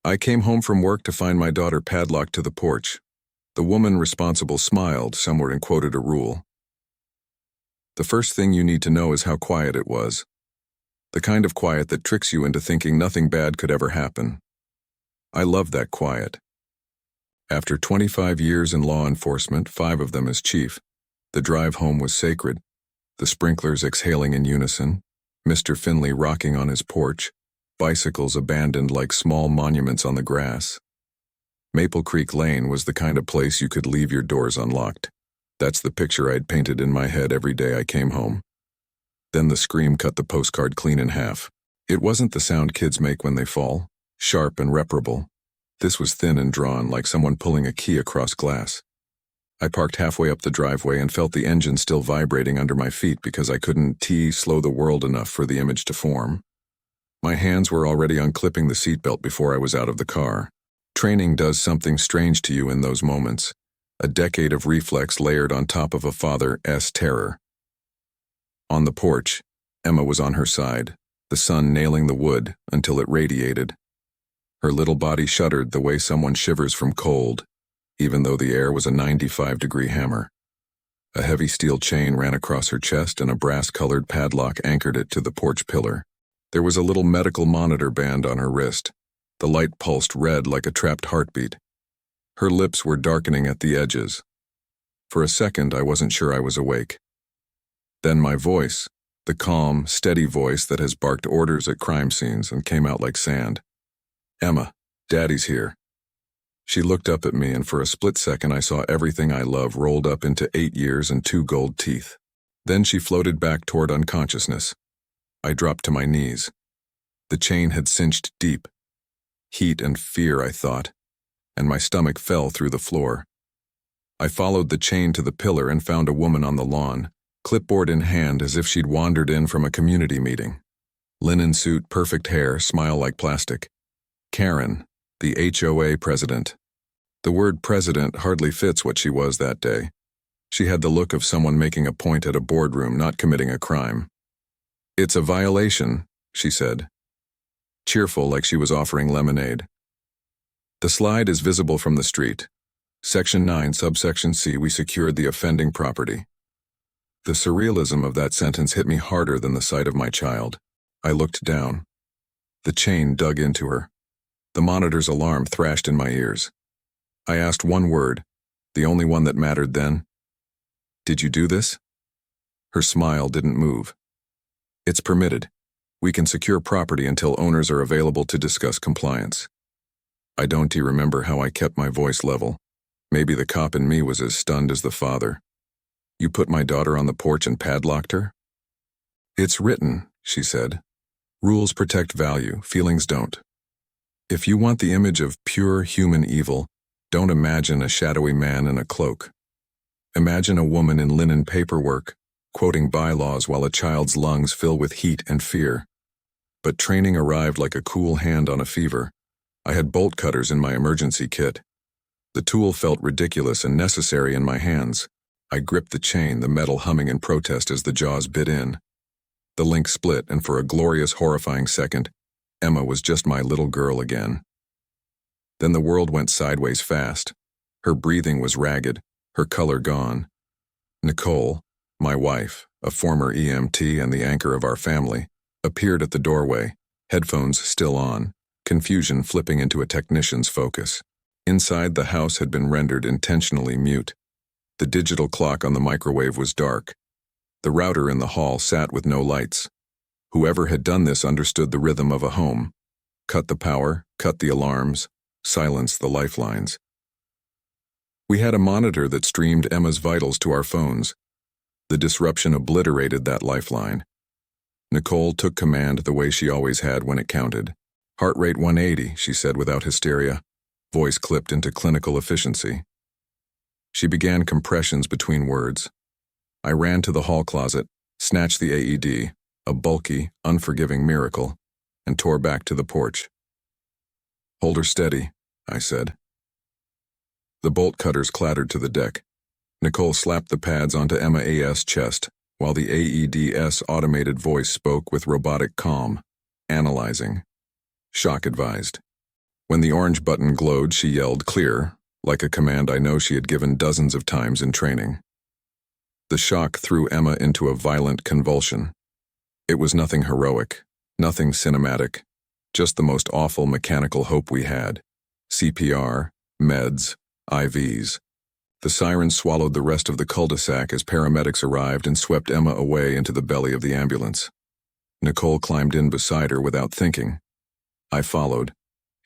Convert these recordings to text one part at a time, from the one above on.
I came home from work to find my daughter padlocked to the porch. The woman responsible smiled somewhere and quoted a rule. The first thing you need to know is how quiet it was. The kind of quiet that tricks you into thinking nothing bad could ever happen. I loved that quiet. After 25 years in law enforcement, 5 of them as chief, the drive home was sacred. The sprinklers exhaling in unison, Mr. Finley rocking on his porch, bicycles abandoned like small monuments on the grass. Maple Creek Lane was the kind of place you could leave your doors unlocked. That's the picture I'd painted in my head every day I came home. Then the scream cut the postcard clean in half. It wasn't the sound kids make when they fall, sharp and reparable. This was thin and drawn, like someone pulling a key across glass. I parked halfway up the driveway and felt the engine still vibrating under my feet because I couldn't slow the world enough for the image to form. My hands were already unclipping the seatbelt before I was out of the car. Training does something strange to you in those moments. A decade of reflex layered on top of a father's terror. On the porch, Emma was on her side, the sun nailing the wood until it radiated. Her little body shuddered the way someone shivers from cold, even though the air was a 95-degree hammer. A heavy steel chain ran across her chest and a brass-colored padlock anchored it to the porch pillar. There was a little medical monitor band on her wrist. The light pulsed red like a trapped heartbeat. Her lips were darkening at the edges. For a second, I wasn't sure I was awake. Then my voice, the calm, steady voice that has barked orders at crime scenes and came out like sand. "Emma, Daddy's here." She looked up at me, and for a split second I saw everything I love rolled up into 8 years and 2 gold teeth. Then she floated back toward unconsciousness. I dropped to my knees. The chain had cinched deep. Heat and fear, I thought, and my stomach fell through the floor. I followed the chain to the pillar and found a woman on the lawn, clipboard in hand as if she'd wandered in from a community meeting. Linen suit, perfect hair, smile like plastic. Karen, the HOA president. The word president hardly fits what she was that day. She had the look of someone making a point at a boardroom, not committing a crime. "It's a violation," she said, cheerful like she was offering lemonade. "The slide is visible from the street. Section 9, subsection C, we secured the offending property." The surrealism of that sentence hit me harder than the sight of my child. I looked down. The chain dug into her. The monitor's alarm thrashed in my ears. I asked one word, the only one that mattered then. "Did you do this?" Her smile didn't move. "It's permitted. We can secure property until owners are available to discuss compliance." I don't remember how I kept my voice level. Maybe the cop in me was as stunned as the father. "You put my daughter on the porch and padlocked her?" "It's written," she said. "Rules protect value, feelings don't. If you want the image of pure human evil, don't imagine a shadowy man in a cloak. Imagine a woman in linen paperwork, quoting bylaws while a child's lungs fill with heat and fear." But training arrived like a cool hand on a fever. I had bolt cutters in my emergency kit. The tool felt ridiculous and necessary in my hands. I gripped the chain, the metal humming in protest as the jaws bit in. The link split, and for a glorious, horrifying second, Emma was just my little girl again. Then the world went sideways fast. Her breathing was ragged, her color gone. Nicole, my wife, a former EMT and the anchor of our family, appeared at the doorway, headphones still on, confusion flipping into a technician's focus. Inside, the house had been rendered intentionally mute. The digital clock on the microwave was dark. The router in the hall sat with no lights. Whoever had done this understood the rhythm of a home. Cut the power, cut the alarms, silence the lifelines. We had a monitor that streamed Emma's vitals to our phones. The disruption obliterated that lifeline. Nicole took command the way she always had when it counted. "Heart rate 180, she said without hysteria, voice clipped into clinical efficiency. She began compressions between words. I ran to the hall closet, snatched the AED, a bulky, unforgiving miracle, and tore back to the porch. "Hold her steady," I said. The bolt cutters clattered to the deck. Nicole slapped the pads onto Emma A.'s chest, while the AED's automated voice spoke with robotic calm, analyzing. Shock advised. When the orange button glowed, she yelled "clear," like a command I know she had given dozens of times in training. The shock threw Emma into a violent convulsion. It was nothing heroic, nothing cinematic, just the most awful mechanical hope we had. CPR, meds, IVs. The siren swallowed the rest of the cul-de-sac as paramedics arrived and swept Emma away into the belly of the ambulance. Nicole climbed in beside her without thinking. I followed,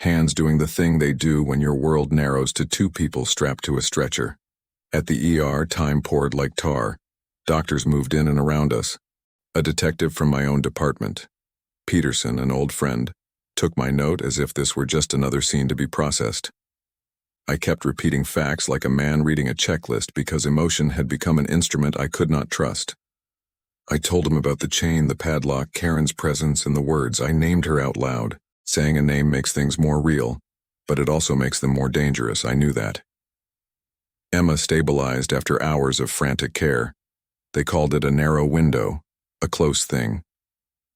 hands doing the thing they do when your world narrows to two people strapped to a stretcher. At the ER, time poured like tar. Doctors moved in and around us. A detective from my own department, Peterson, an old friend, took my note as if this were just another scene to be processed. I kept repeating facts like a man reading a checklist because emotion had become an instrument I could not trust. I told him about the chain, the padlock, Karen's presence, and the words. I named her out loud. Saying a name makes things more real, but it also makes them more dangerous. I knew that. Emma stabilized after hours of frantic care. They called it a narrow window, a close thing.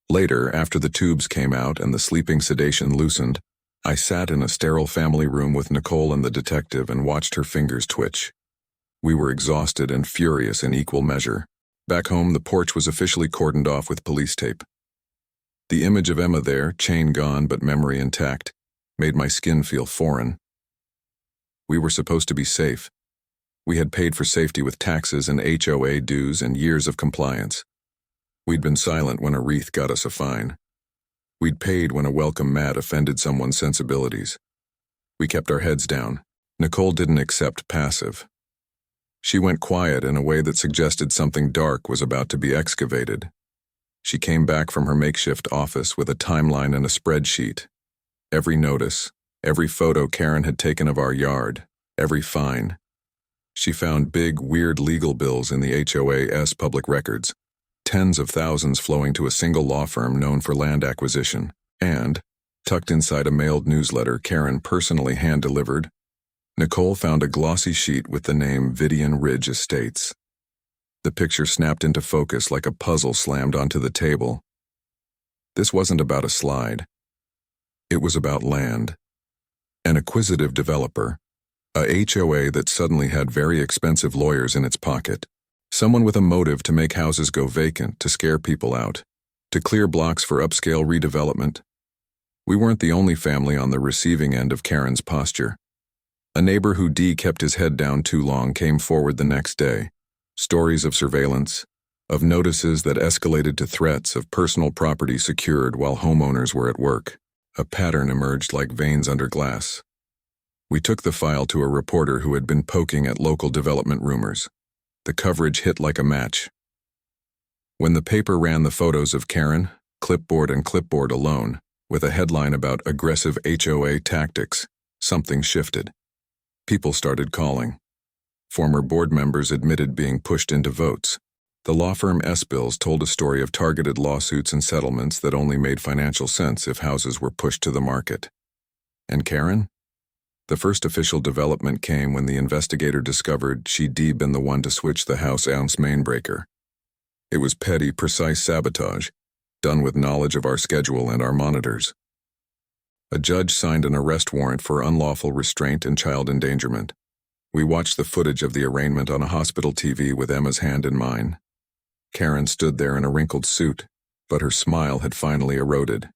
Later, after the tubes came out and the sleeping sedation loosened, I sat in a sterile family room with Nicole and the detective and watched her fingers twitch. We were exhausted and furious in equal measure. Back home, the porch was officially cordoned off with police tape. The image of Emma there, chain gone but memory intact, made my skin feel foreign. We were supposed to be safe. We had paid for safety with taxes and HOA dues and years of compliance. We'd been silent when a wreath got us a fine. We'd paid when a welcome mat offended someone's sensibilities. We kept our heads down. Nicole didn't accept passive. She went quiet in a way that suggested something dark was about to be excavated. She came back from her makeshift office with a timeline and a spreadsheet. Every notice, every photo Karen had taken of our yard, every fine. She found big, weird legal bills in the HOA's public records, tens of thousands flowing to a single law firm known for land acquisition, and, tucked inside a mailed newsletter Karen personally hand-delivered, Nicole found a glossy sheet with the name Vidian Ridge Estates. The picture snapped into focus like a puzzle slammed onto the table. This wasn't about a slide. It was about land. An acquisitive developer, a HOA that suddenly had very expensive lawyers in its pocket, someone with a motive to make houses go vacant, to scare people out, to clear blocks for upscale redevelopment. We weren't the only family on the receiving end of Karen's posture. A neighbor who kept his head down too long came forward the next day. Stories of surveillance, of notices that escalated to threats of personal property secured while homeowners were at work. A pattern emerged like veins under glass. We took the file to a reporter who had been poking at local development rumors. The coverage hit like a match. When the paper ran the photos of Karen, clipboard and clipboard alone, with a headline about aggressive HOA tactics, something shifted. People started calling. Former board members admitted being pushed into votes. The law firm S-Bills told a story of targeted lawsuits and settlements that only made financial sense if houses were pushed to the market. And Karen? The first official development came when the investigator discovered she'd been the one to switch the house ounce main breaker. It was petty, precise sabotage, done with knowledge of our schedule and our monitors. A judge signed an arrest warrant for unlawful restraint and child endangerment. We watched the footage of the arraignment on a hospital TV with Emma's hand in mine. Karen stood there in a wrinkled suit, but her smile had finally eroded.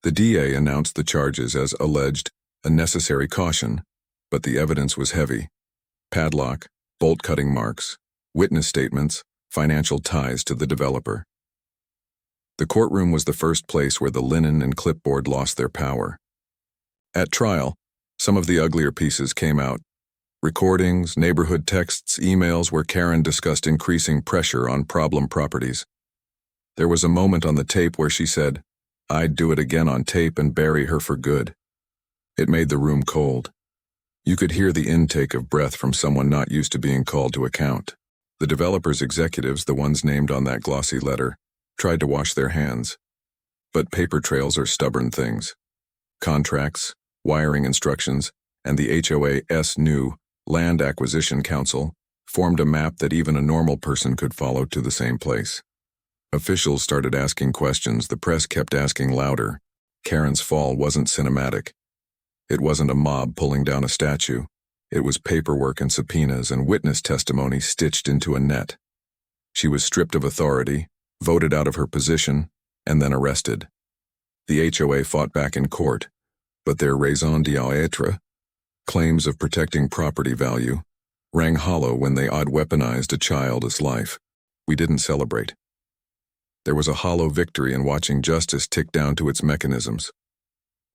The DA announced the charges as alleged a necessary caution, but the evidence was heavy. Padlock, bolt-cutting marks, witness statements, financial ties to the developer. The courtroom was the first place where the linen and clipboard lost their power. At trial, some of the uglier pieces came out. Recordings, neighborhood texts, emails where Karen discussed increasing pressure on problem properties. There was a moment on the tape where she said, "I'd do it again on tape and bury her for good." It made the room cold. You could hear the intake of breath from someone not used to being called to account. The developer's executives, the ones named on that glossy letter, tried to wash their hands. But paper trails are stubborn things. Contracts, wiring instructions, and the HOA's new Land Acquisition Council formed a map that even a normal person could follow to the same place. Officials started asking questions. The press kept asking louder. Karen's fall wasn't cinematic. It wasn't a mob pulling down a statue. It was paperwork and subpoenas and witness testimony stitched into a net. She was stripped of authority, voted out of her position, and then arrested. The HOA fought back in court, but their raison d'être, claims of protecting property value, rang hollow when they odd-weaponized a child's life. We didn't celebrate. There was a hollow victory in watching justice tick down to its mechanisms.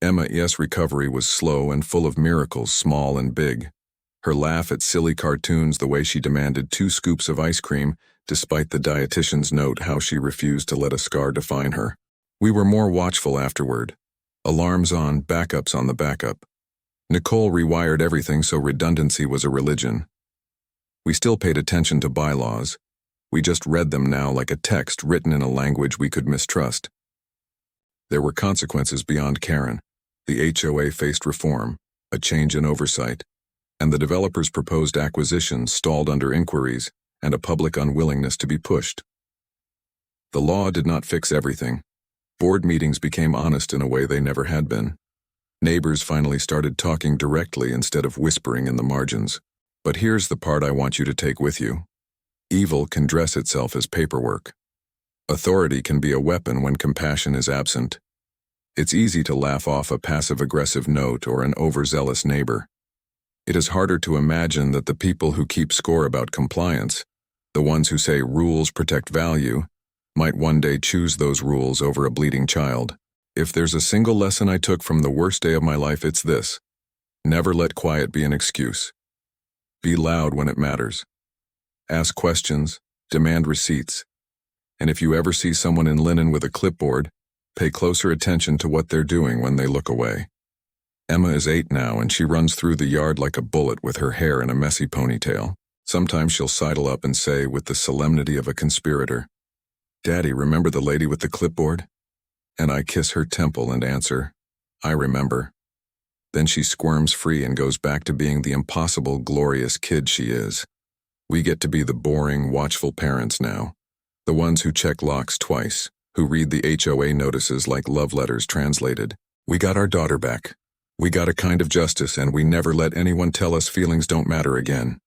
Emma's recovery was slow and full of miracles, small and big. Her laugh at silly cartoons, the way she demanded 2 scoops of ice cream, despite the dietitian's note how she refused to let a scar define her. We were more watchful afterward. Alarms on, backups on the backup. Nicole rewired everything so redundancy was a religion. We still paid attention to bylaws. We just read them now like a text written in a language we could mistrust. There were consequences beyond Karen. The HOA faced reform, a change in oversight, and the developer's proposed acquisition stalled under inquiries and a public unwillingness to be pushed. The law did not fix everything. Board meetings became honest in a way they never had been. Neighbors finally started talking directly instead of whispering in the margins. But here's the part I want you to take with you. Evil can dress itself as paperwork. Authority can be a weapon when compassion is absent. It's easy to laugh off a passive-aggressive note or an overzealous neighbor. It is harder to imagine that the people who keep score about compliance, the ones who say rules protect value, might one day choose those rules over a bleeding child. If there's a single lesson I took from the worst day of my life, it's this. Never let quiet be an excuse. Be loud when it matters. Ask questions, demand receipts. And if you ever see someone in linen with a clipboard, pay closer attention to what they're doing when they look away. Emma is 8 now, and she runs through the yard like a bullet with her hair in a messy ponytail. Sometimes she'll sidle up and say, with the solemnity of a conspirator, "Daddy, remember the lady with the clipboard?" And I kiss her temple and answer, "I remember." Then she squirms free and goes back to being the impossible, glorious kid she is. We get to be the boring, watchful parents now, the ones who check locks twice, who read the HOA notices like love letters translated. We got our daughter back. We got a kind of justice, and we never let anyone tell us feelings don't matter again.